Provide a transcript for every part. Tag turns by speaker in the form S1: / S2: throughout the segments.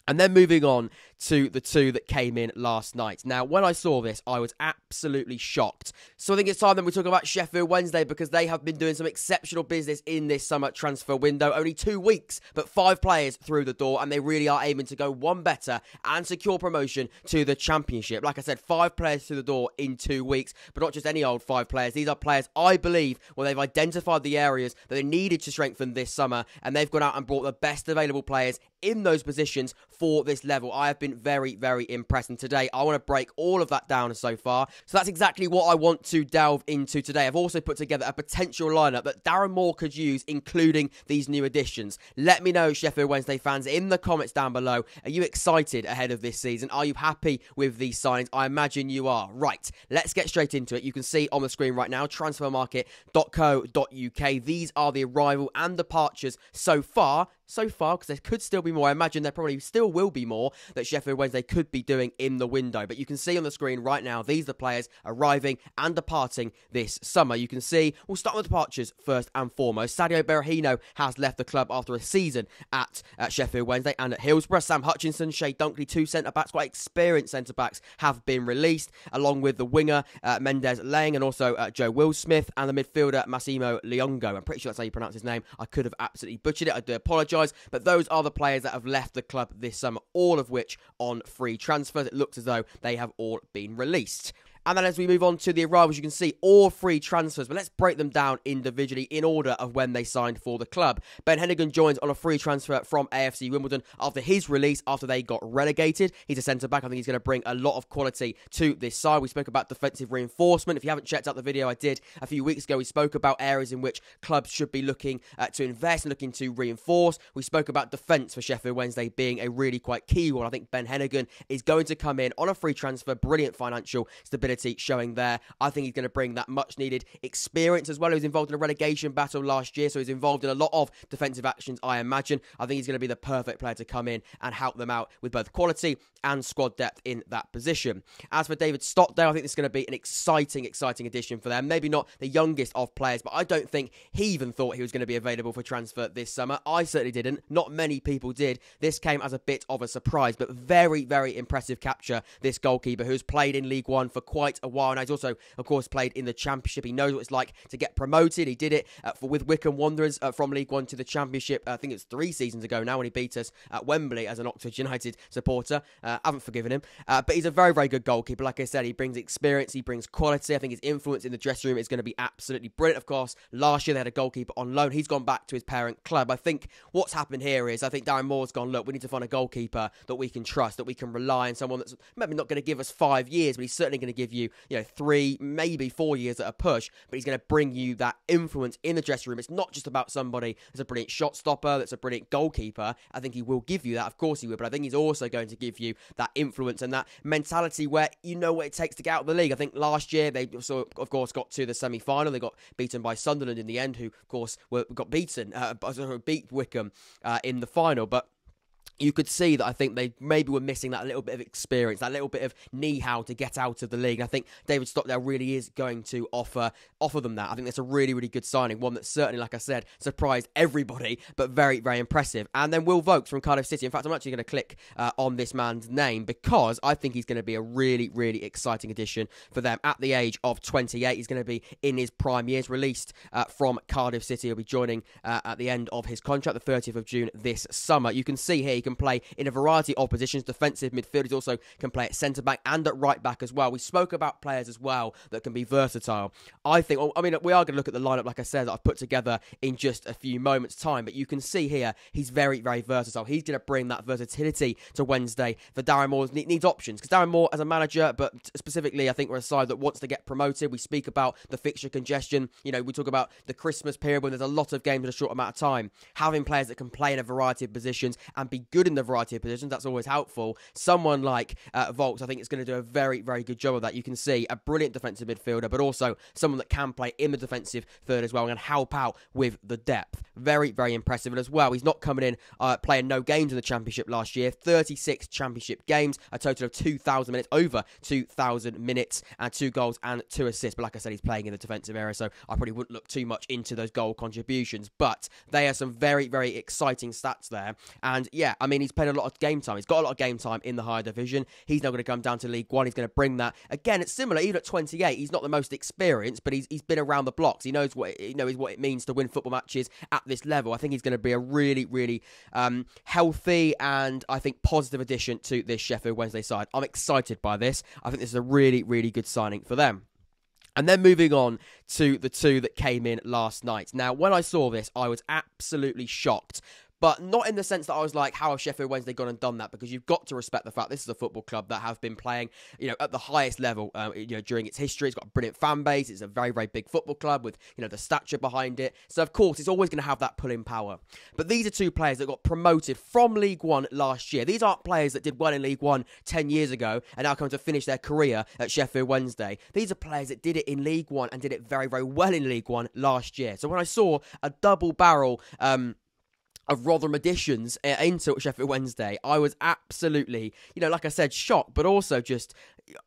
S1: And then moving on to the two that came in last night. Now, when I saw this, I was absolutely shocked. So I think it's time that we talk about Sheffield Wednesday, because they have been doing some exceptional business in this summer transfer window. Only 2 weeks, but 5 players through the door, and they really are aiming to go one better and secure promotion to the Championship. Like I said, 5 players through the door in 2 weeks, but not just any old 5 players. These are players, I believe, where they've identified the areas that they needed to strengthen this summer, and they've gone out and brought the best available players in those positions for this level. I have been very, very impressed, and today I want to break all of that down so far. So that's exactly what I want to delve into today. I've also put together a potential lineup that Darren Moore could use, including these new additions. Let me know, Sheffield Wednesday fans, in the comments down below. Are you excited ahead of this season? Are you happy with these signings? I imagine you are. Right, let's get straight into it. You can see on the screen right now, transfermarket.co.uk. These are the arrival and departures so far, because there could still be more. I imagine there probably still will be more that Sheffield Wednesday could be doing in the window. But you can see on the screen right now, these are the players arriving and departing this summer. You can see, we'll start with departures first and foremost. Sadio Berahino has left the club after a season at Sheffield Wednesday and at Hillsborough. Sam Hutchinson, Shea Dunkley, 2 centre-backs, quite experienced centre-backs, have been released, along with the winger Mendes Lang, and also Joe Will-Smith, and the midfielder Massimo Liongo. I'm pretty sure that's how you pronounce his name. I could have absolutely butchered it. I do apologise. But those are the players that have left the club this summer, all of which on free transfers. It looks as though they have all been released. And then as we move on to the arrivals, you can see all free transfers, but let's break them down individually in order of when they signed for the club. Ben Hennigan joins on a free transfer from AFC Wimbledon after his release, after they got relegated. He's a centre-back. I think he's going to bring a lot of quality to this side. We spoke about defensive reinforcement. If you haven't checked out the video I did a few weeks ago, we spoke about areas in which clubs should be looking to invest and looking to reinforce. We spoke about defence for Sheffield Wednesday being a really quite key one. I think Ben Hennigan is going to come in on a free transfer, brilliant financial stability showing there. I think he's going to bring that much needed experience as well. He was involved in a relegation battle last year, so he's involved in a lot of defensive actions, I imagine. I think he's going to be the perfect player to come in and help them out with both quality and squad depth in that position. As for David Stockdale, I think this is going to be an exciting addition for them. Maybe not the youngest of players, but I don't think he even thought he was going to be available for transfer this summer. I certainly didn't. Not many people did. This came as a bit of a surprise, but very, very impressive capture, this goalkeeper who's played in League One for quite a while. And he's also, of course, played in the Championship. He knows what it's like to get promoted. He did it with Wycombe Wanderers from League One to the Championship. I think it's 3 seasons ago now when he beat us at Wembley as an Oxford United supporter. I haven't forgiven him. But he's a very, very good goalkeeper. Like I said, he brings experience. He brings quality. I think his influence in the dressing room is going to be absolutely brilliant. Of course, last year they had a goalkeeper on loan. He's gone back to his parent club. I think what's happened here is I think Darren Moore's gone, look, we need to find a goalkeeper that we can trust, that we can rely on, someone that's maybe not going to give us 5 years, but he's certainly going to give you, 3, maybe 4 years at a push, but he's going to bring you that influence in the dressing room. It's not just about somebody that's a brilliant shot stopper, that's a brilliant goalkeeper. I think he will give you that, of course he will, but I think he's also going to give you that influence and that mentality where you know what it takes to get out of the league. I think last year they also, of course, got to the semi-final. They got beaten by Sunderland in the end, who, of course, got beaten, beat Wycombe in the final, but you could see that I think they maybe were missing that little bit of experience, that little bit of know-how to get out of the league. And I think David Stockdale really is going to offer them that. I think that's a really, really good signing. One that certainly, like I said, surprised everybody, but very, very impressive. And then Will Vualks from Cardiff City. In fact, I'm actually going to click on this man's name because I think he's going to be a really, really exciting addition for them. At the age of 28, he's going to be in his prime years, released from Cardiff City. He'll be joining at the end of his contract, the 30th of June this summer. You can see here, he can play in a variety of positions, defensive midfield. He also can play at centre-back and at right-back as well. We spoke about players as well that can be versatile. I think, we are going to look at the lineup, like I said, that I've put together in just a few moments' time, but you can see here, he's very, very versatile. He's going to bring that versatility to Wednesday. For Darren Moore needs options, because Darren Moore as a manager, but specifically, I think we're a side that wants to get promoted. We speak about the fixture congestion. We talk about the Christmas period when there's a lot of games in a short amount of time. Having players that can play in a variety of positions and be good in the variety of positions, that's always helpful. Someone like Vualks, I think, is going to do a very, very good job of that. You can see a brilliant defensive midfielder, but also someone that can play in the defensive third as well and help out with the depth. Very, very impressive. And as well, he's not coming in playing no games in the Championship last year. 36 Championship games, a total of 2,000 minutes, over 2,000 minutes, and 2 goals and 2 assists. But like I said, he's playing in the defensive area, so I probably wouldn't look too much into those goal contributions. But they are some very, very exciting stats there. And yeah, I mean, he's played a lot of game time. He's got a lot of game time in the higher division. He's now going to come down to League One. He's going to bring that. Again, it's similar. Even at 28, he's not the most experienced, but he's been around the blocks. He knows what it means to win football matches at this level. I think he's going to be a really, really healthy and I think positive addition to this Sheffield Wednesday side. I'm excited by this. I think this is a really, really good signing for them. And then moving on to the two that came in last night. Now, when I saw this, I was absolutely shocked. But not in the sense that I was like, how has Sheffield Wednesday gone and done that? Because you've got to respect the fact this is a football club that have been playing, at the highest level, during its history. It's got a brilliant fan base. It's a very, very big football club with, the stature behind it. So, of course, it's always going to have that pulling power. But these are two players that got promoted from League One last year. These aren't players that did well in League One 10 years ago and now come to finish their career at Sheffield Wednesday. These are players that did it in League One and did it very, very well in League One last year. So when I saw a double barrel of Rotherham additions into Sheffield Wednesday, I was absolutely, like I said, shocked, but also just,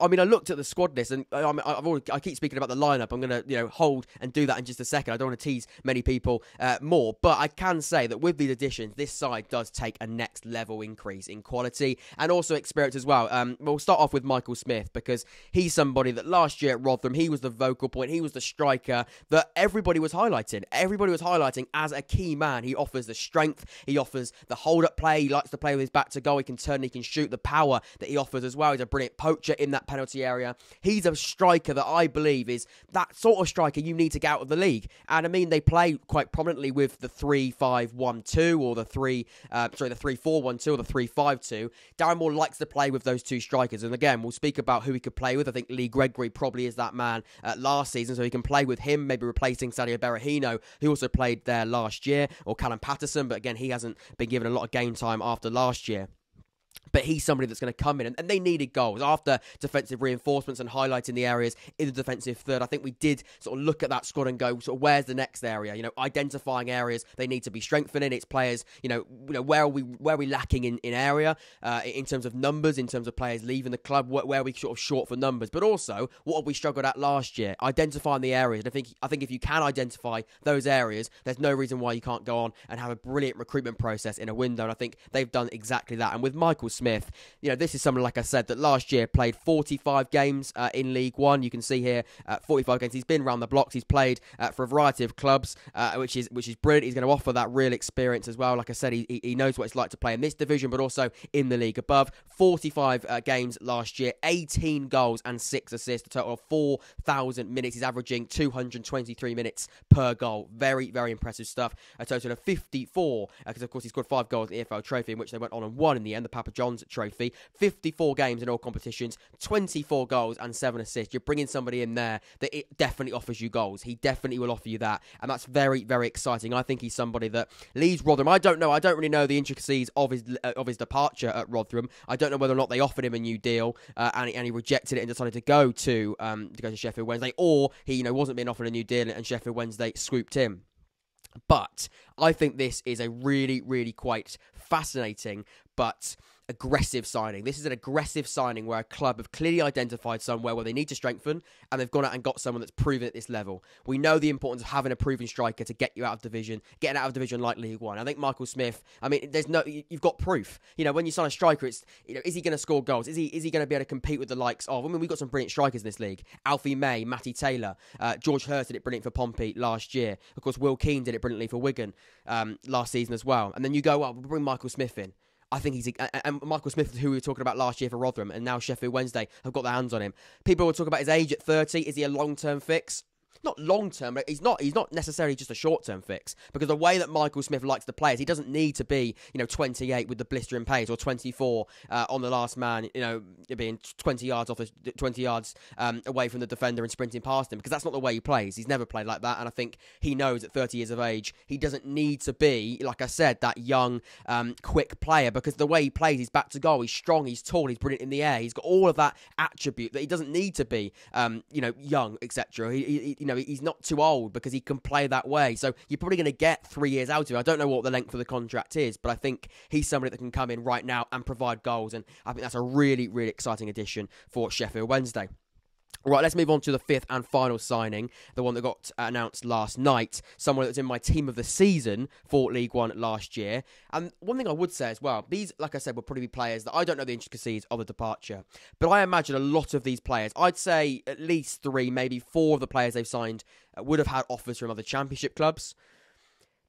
S1: I looked at the squad list, and I keep speaking about the lineup. I'm going to, hold and do that in just a second. I don't want to tease many people more, but I can say that with these additions, this side does take a next level increase in quality and also experience as well. We'll start off with Micheal Smith, because he's somebody that last year at Rotherham, he was the vocal point, he was the striker that everybody was highlighting. Everybody was highlighting as a key man. He offers the strength, he offers the hold-up play, he likes to play with his back to goal, he can turn, he can shoot, the power that he offers as well. He's a brilliant poacher in that penalty area. He's a striker that I believe is that sort of striker you need to get out of the league. And they play quite prominently with the 3-5-1-2 or the 3-4-1-2 or the 3-5-2. Darren Moore likes to play with those two strikers. And again, we'll speak about who he could play with. I think Lee Gregory probably is that man last season, so he can play with him, maybe replacing Sadio Berahino, who also played there last year, or Callum Patterson, but again, he hasn't been given a lot of game time after last year. But he's somebody that's going to come in, and they needed goals after defensive reinforcements and highlighting the areas in the defensive third. I think we did sort of look at that squad and go, sort of, where's the next area? Identifying areas they need to be strengthening. It's players, where are we lacking in area in terms of numbers, in terms of players leaving the club, where are we sort of short for numbers, but also what have we struggled at last year? Identifying the areas. And I think if you can identify those areas, there's no reason why you can't go on and have a brilliant recruitment process in a window. And I think they've done exactly that. And with Micheal Smith, this is someone, like I said, that last year played 45 games in League One. You can see here, 45 games. He's been around the blocks. He's played for a variety of clubs, which is brilliant. He's going to offer that real experience as well. Like I said, he knows what it's like to play in this division, but also in the league above. 45 games last year, 18 goals and 6 assists, a total of 4,000 minutes. He's averaging 223 minutes per goal. Very, very impressive stuff. A total of 54, because of course he scored 5 goals in the EFL Trophy, in which they went on and won in the end, the Papa John's Trophy. 54 games in all competitions, 24 goals and 7 assists. You're bringing somebody in there that it definitely offers you goals. He definitely will offer you that, and that's very, very exciting. I think he's somebody that leaves Rotherham. I don't really know the intricacies of his departure at Rotherham. I don't know whether or not they offered him a new deal and he rejected it and decided to go to Sheffield Wednesday, or he wasn't being offered a new deal and Sheffield Wednesday swooped him. But I think this is a really, really quite fascinating but aggressive signing. This is an aggressive signing where a club have clearly identified somewhere where they need to strengthen, and they've gone out and got someone that's proven at this level. We know the importance of having a proven striker to get you out of division, getting out of division like League One. I think Micheal Smith, you've got proof. When you sign a striker, it's, is he going to score goals? Is he going to be able to compete with the likes of, we've got some brilliant strikers in this league. Alfie May, Matty Taylor, George Hurst did it brilliant for Pompey last year. Of course, Will Keane did it brilliantly for Wigan last season as well. And then you go, well, we'll bring Micheal Smith in. I think and Micheal Smith, who we were talking about last year for Rotherham, and now Sheffield Wednesday have got their hands on him. People will talk about his age at 30. Is he a long-term fix? Not long-term, but he's not necessarily just a short-term fix, because the way that Micheal Smith likes to play is he doesn't need to be, 28 with the blistering pace, or 24 on the last man, being 20 yards away from the defender and sprinting past him, because that's not the way he plays. He's never played like that, and I think he knows at 30 years of age, he doesn't need to be, like I said, that young, quick player, because the way he plays, he's back to goal, he's strong, he's tall, he's brilliant in the air, he's got all of that attribute that he doesn't need to be, young, etc. He's not too old, because he can play that way. So you're probably going to get 3 years out of him. I don't know what the length of the contract is, but I think he's somebody that can come in right now and provide goals. And I think that's a really, really exciting addition for Sheffield Wednesday. Right, let's move on to the fifth and final signing, the one that got announced last night, someone that was in my team of the season for League One last year. And one thing I would say as well, these, like I said, will probably be players that I don't know the intricacies of the departure, but I imagine a lot of these players, I'd say at least 3, maybe 4 of the players they've signed would have had offers from other Championship clubs.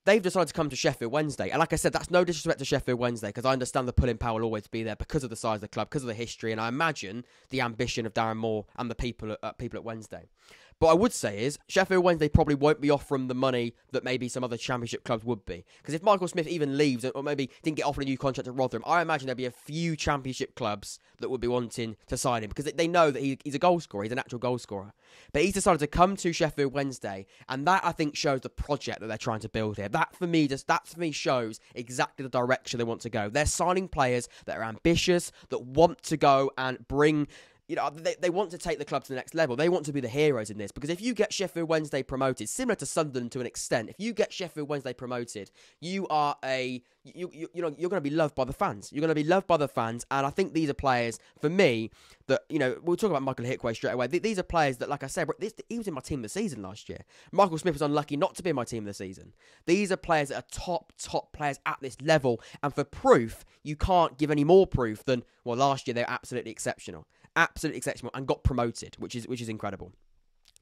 S1: They've decided to come to Sheffield Wednesday. And like I said, that's no disrespect to Sheffield Wednesday, because I understand the pulling power will always be there because of the size of the club, because of the history, and I imagine the ambition of Darren Moore and the people at Wednesday. But I would say is, Sheffield Wednesday probably won't be offering the money that maybe some other Championship clubs would be. Because if Michael Smith even leaves, or maybe didn't get offered a new contract at Rotherham, I imagine there'd be a few Championship clubs that would be wanting to sign him, because they know that he's a goal scorer, he's an actual goal scorer. But he's decided to come to Sheffield Wednesday, and that, I think, shows the project that they're trying to build here. That for me shows exactly the direction they want to go. They're signing players that are ambitious, that want to go and bring... they want to take the club to the next level. They want to be the heroes in this. Because if you get Sheffield Wednesday promoted, similar to Sunderland to an extent, if you get Sheffield Wednesday promoted, you are you're going to be loved by the fans. You're going to be loved by the fans. And I think these are players, for me, that, we'll talk about Michael Ihiekwe straight away. These are players that, like I said, he was in my team of the season last year. Michael Smith was unlucky not to be in my team of the season. These are players that are top players at this level. And for proof, you can't give any more proof than, well, last year they were absolutely exceptional. Absolutely exceptional, and got promoted, which is incredible.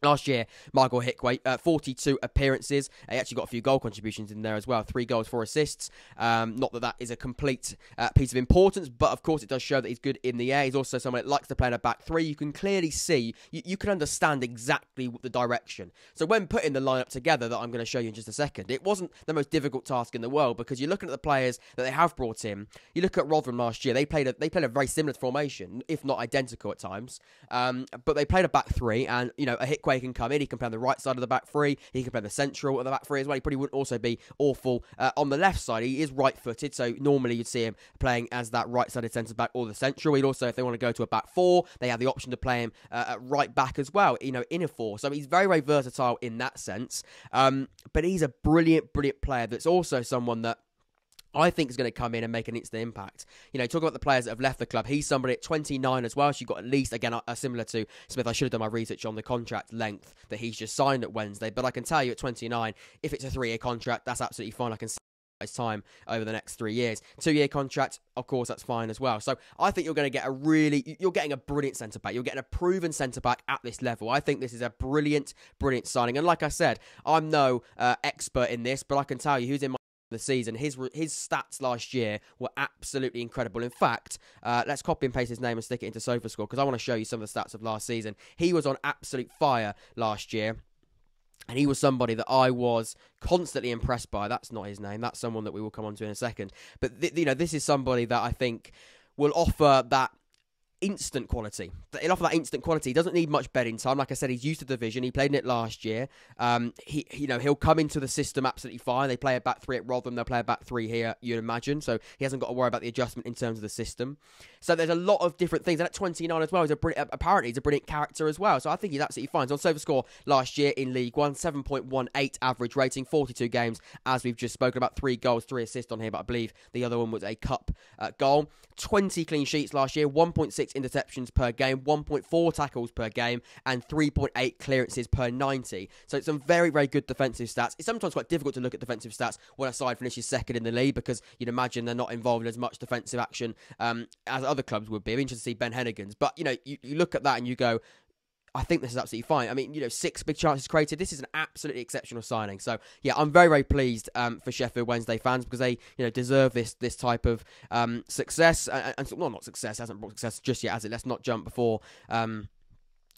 S1: Last year, Michael Ihiekwe, 42 appearances. He actually got a few goal contributions in there as well. 3 goals, 4 assists. Not that is a complete piece of importance, but of course it does show that he's good in the air. He's also someone that likes to play in a back 3. You can clearly see, you can understand exactly the direction. So when putting the lineup together that I'm going to show you in just a second, it wasn't the most difficult task in the world, because you're looking at the players that they have brought in. You look at Rotherham last year, they played a very similar formation, if not identical at times. But they played a back 3, and Ihiekwe can come in, he can play on the right side of the back 3, he can play the central of the back 3 as well. He probably wouldn't also be awful on the left side. He is right-footed, so normally you'd see him playing as that right-sided centre-back or the central. He'd also, if they want to go to a back 4, they have the option to play him at right-back as well, in a 4. So he's very, very versatile in that sense. But he's a brilliant player that's also someone that I think is going to come in and make an instant impact. Talk about the players that have left the club. He's somebody at 29 as well. So you've got at least, again, similar to Smith. I should have done my research on the contract length that he's just signed at Wednesday. But I can tell you at 29, if it's a 3-year contract, that's absolutely fine. I can see his time over the next 3 years. 2-year contract, of course, that's fine as well. So I think you're going to get you're getting a brilliant centre-back. You're getting a proven centre-back at this level. I think this is a brilliant signing. And like I said, I'm no expert in this, but I can tell you who's in my the season. His stats last year were absolutely incredible. In fact, let's copy and paste his name and stick it into SofaScore, because I want to show you some of the stats of last season. He was on absolute fire last year, and he was somebody that I was constantly impressed by. That's not his name. That's someone that we will come on to in a second. But this is somebody that I think will offer that instant quality. He'll offer that instant quality. He doesn't need much bedding time. Like I said, he's used to the division. He played in it last year. He'll come into the system absolutely fine. They play a back 3 at Rotherham. They'll play a back 3 here, you'd imagine. So he hasn't got to worry about the adjustment in terms of the system. So there's a lot of different things. And at 29 as well, apparently he's a brilliant character as well. So I think he's absolutely fine. So on SofaScore last year in League One, 7.18 average rating, 42 games, as we've just spoken about. 3 goals, 3 assists on here, but I believe the other one was a cup goal. 20 clean sheets last year, 1.6 interceptions per game, 1.4 tackles per game, and 3.8 clearances per 90. So it's some very, very good defensive stats. It's sometimes quite difficult to look at defensive stats when a side finishes second in the league, because you'd imagine they're not involved in as much defensive action as other clubs would be. I'm interested to see Ben Hennigan's. But, you look at that and you go, I think this is absolutely fine. I mean, 6 big chances created. This is an absolutely exceptional signing. So, yeah, I'm very, very pleased for Sheffield Wednesday fans, because they, deserve this type of success. Not success, hasn't brought success just yet, has it? Let's not jump before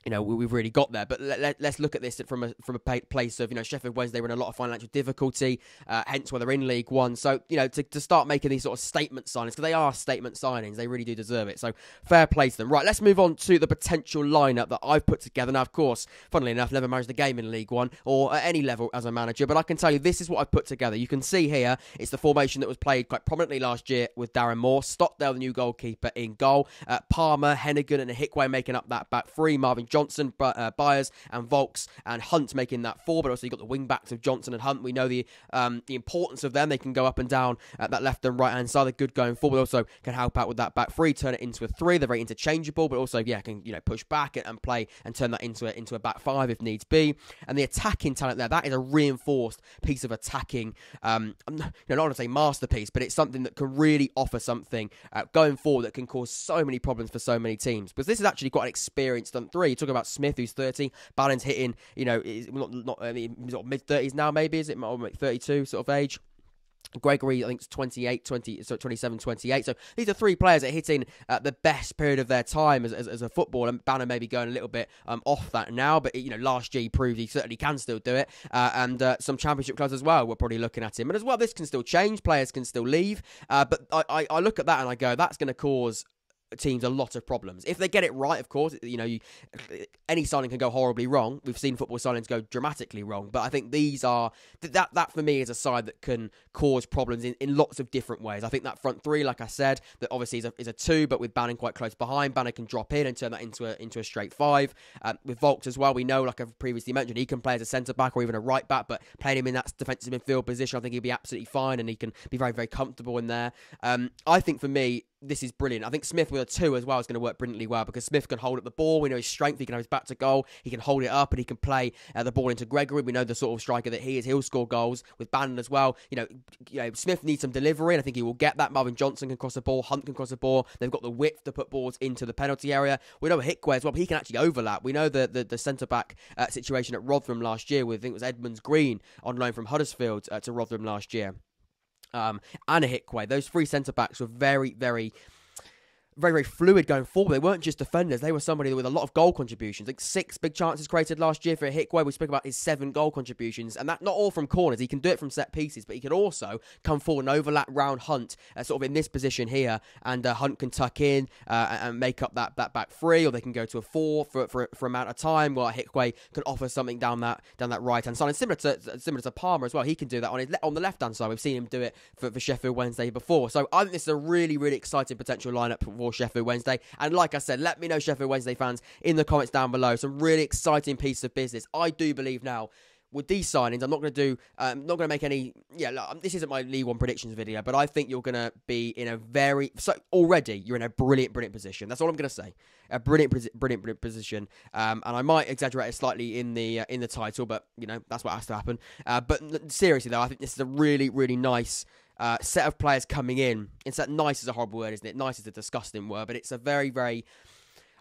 S1: we've really got there. But let's look at this from a place of, Sheffield Wednesday were in a lot of financial difficulty, hence why they're in League One. So, to start making these sort of statement signings, because they are statement signings, they really do deserve it. So, fair play to them. Right, let's move on to the potential lineup that I've put together. Now, of course, funnily enough, never managed a game in League One or at any level as a manager, but I can tell you this is what I've put together. You can see here, it's the formation that was played quite prominently last year with Darren Moore, Stockdale, the new goalkeeper, in goal, Palmer, Hennigan and Ihiekwe making up that back 3, Marvin Johnson, Byers and Vualks and Hunt making that 4, but also you've got the wing-backs of Johnson and Hunt. We know the importance of them. They can go up and down at that left and right-hand side. They're good going forward. Also can help out with that back 3, turn it into a 3. They're very interchangeable, but also, can push back and play and turn that into a back 5 if needs be. And the attacking talent there, that is a reinforced piece of attacking, not want to say masterpiece, but it's something that can really offer something going forward that can cause so many problems for so many teams. Because this is actually quite an experienced front 3. You talk about Smith, who's 30. Bannon's hitting, is not mid-30s now, maybe, is it? Or 32 sort of age. Gregory, I think, is 27, 28. So these are 3 players that are hitting the best period of their time as a footballer. And Bannon may be going a little bit off that now, but last year he proved he certainly can still do it. And some championship clubs as well, we're probably looking at him. And as well, this can still change. Players can still leave. But I look at that and I go, that's going to cause teams a lot of problems. If they get it right, of course, any signing can go horribly wrong. We've seen football signings go dramatically wrong, but I think these are that for me is a side that can cause problems in lots of different ways. I think that front 3, like I said, that obviously is a 2, but with Bannon quite close behind, Bannon can drop in and turn that into a straight 5. With Vualks as well, we know, like I've previously mentioned, he can play as a centre back or even a right back, but playing him in that defensive midfield position, I think he'll be absolutely fine and he can be very, very comfortable in there. I think for me, this is brilliant. I think Smith with a 2 as well is going to work brilliantly well because Smith can hold up the ball. We know his strength. He can have his back to goal. He can hold it up and he can play the ball into Gregory. We know the sort of striker that he is. He'll score goals with Bannon as well. Smith needs some delivery and I think he will get that. Marvin Johnson can cross the ball. Hunt can cross the ball. They've got the width to put balls into the penalty area. We know Ihiekwe as well, but he can actually overlap. We know the centre-back situation at Rotherham last year with, I think it was Edmonds Green on loan from Huddersfield to Rotherham last year. And Ihiekwe. Those 3 centre-backs were very, very fluid going forward. They weren't just defenders. They were somebody with a lot of goal contributions. Like 6 big chances created last year for Ihiekwe. We spoke about his 7 goal contributions, and that not all from corners. He can do it from set pieces, but he can also come forward and overlap round Hunt, sort of in this position here, and Hunt can tuck in and make up that back 3, or they can go to a 4 for amount of time, while Ihiekwe can offer something down that right-hand side. And similar to Palmer as well, he can do that on the left-hand side. We've seen him do it for Sheffield Wednesday before. So I think this is a really, really exciting potential lineup for Sheffield Wednesday. And like I said, let me know, Sheffield Wednesday fans, in the comments down below, some really exciting piece of business. I do believe now with these signings, I'm not going to make any, this isn't my League One predictions video, but I think you're going to be in already you're in a brilliant position. That's all I'm going to say. A brilliant position. And I might exaggerate it slightly in the title, but that's what has to happen. But seriously though, I think this is a really, really nice set of players coming in. It's that nice is a horrible word, isn't it? Nice is a disgusting word, but it's a very, very...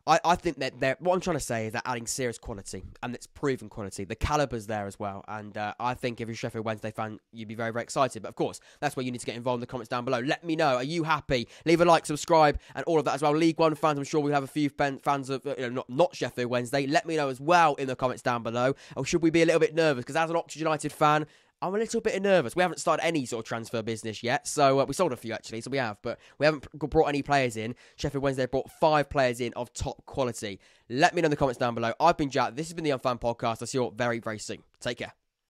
S1: I think that what I'm trying to say is that adding serious quality, and it's proven quality. The caliber's there as well, and I think if you're a Sheffield Wednesday fan, you'd be very, very excited. But of course, that's where you need to get involved in the comments down below. Let me know. Are you happy? Leave a like, subscribe, and all of that as well. League One fans, I'm sure we'll have a few fans of not Sheffield Wednesday. Let me know as well in the comments down below. Or should we be a little bit nervous? Because as an Oxford United fan, I'm a little bit nervous. We haven't started any sort of transfer business yet. So we sold a few, actually, so we have. But we haven't brought any players in. Sheffield Wednesday brought 5 players in of top quality. Let me know in the comments down below. I've been Jack. This has been the Unfan Podcast. I'll see you all very, very soon. Take care.